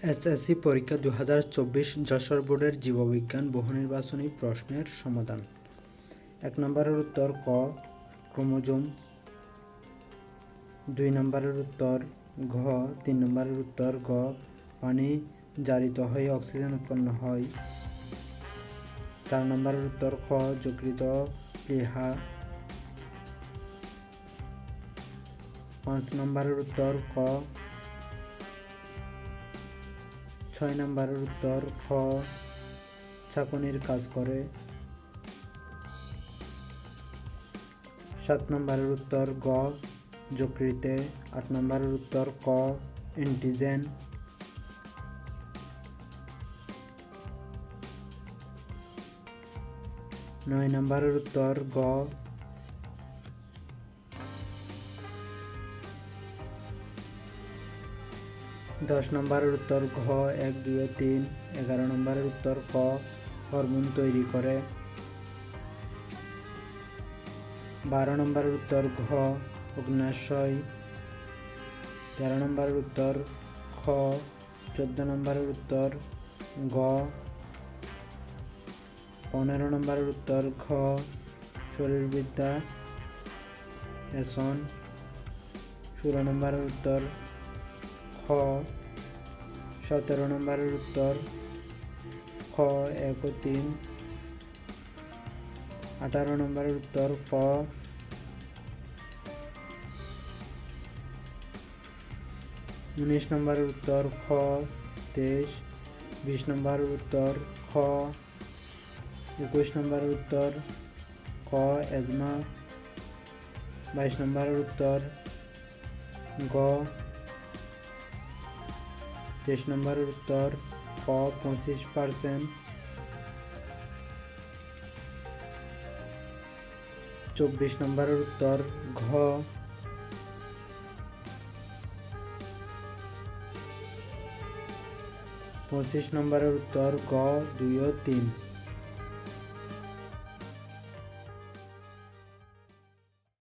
SSC পরীক্ষা 2024 যশোর বোর্ডের জীববিজ্ঞান বহুনির্বাচনী প্রশ্নের সমাধান। 1 নম্বরের উত্তর ক ক্রোমোজোম, 2 নম্বরের উত্তর ঘ, 3 নম্বরের উত্তর গ পানি জারিত হয়ে অক্সিজেন উৎপন্ন হয়, 4 নম্বরের উত্তর খ যকৃত প্লীহা, 5 নম্বরের উত্তর ক, 6 নম্বরের উত্তর খ ছাঁকনির কাজ করে, 7 নম্বরের উত্তর গ যকৃতে, 8 নম্বরের উত্তর ক অ্যান্টিজেন, 9 নম্বরের উত্তর গ, 10 নম্বরের উত্তর ঘ 1, 2 ও 3, 11 নম্বরের উত্তর ক হরমোন তৈরি করে, 12 নম্বরের উত্তর ঘ অগ্ন্যাশয়, 13 নম্বরের উত্তর খ, 14 নম্বরের উত্তর গ, 15 নম্বরের উত্তর ঘ শরীরবৃত্তা রেশন, 16 নম্বরের উত্তর খ, 17 নম্বরের উত্তর খ 1 ও 3, 18 নম্বরের উত্তর খ, 19 নম্বরের উত্তর খ 23, 20 নম্বরের উত্তর খ, 21 নম্বরের উত্তর ক এজমা, 22 নম্বরের উত্তর গ, 23 নম্বরের উত্তর ক 25%, 24 নম্বরের উত্তর ঘ, 25 নম্বরের উত্তর গ 2 ও 3।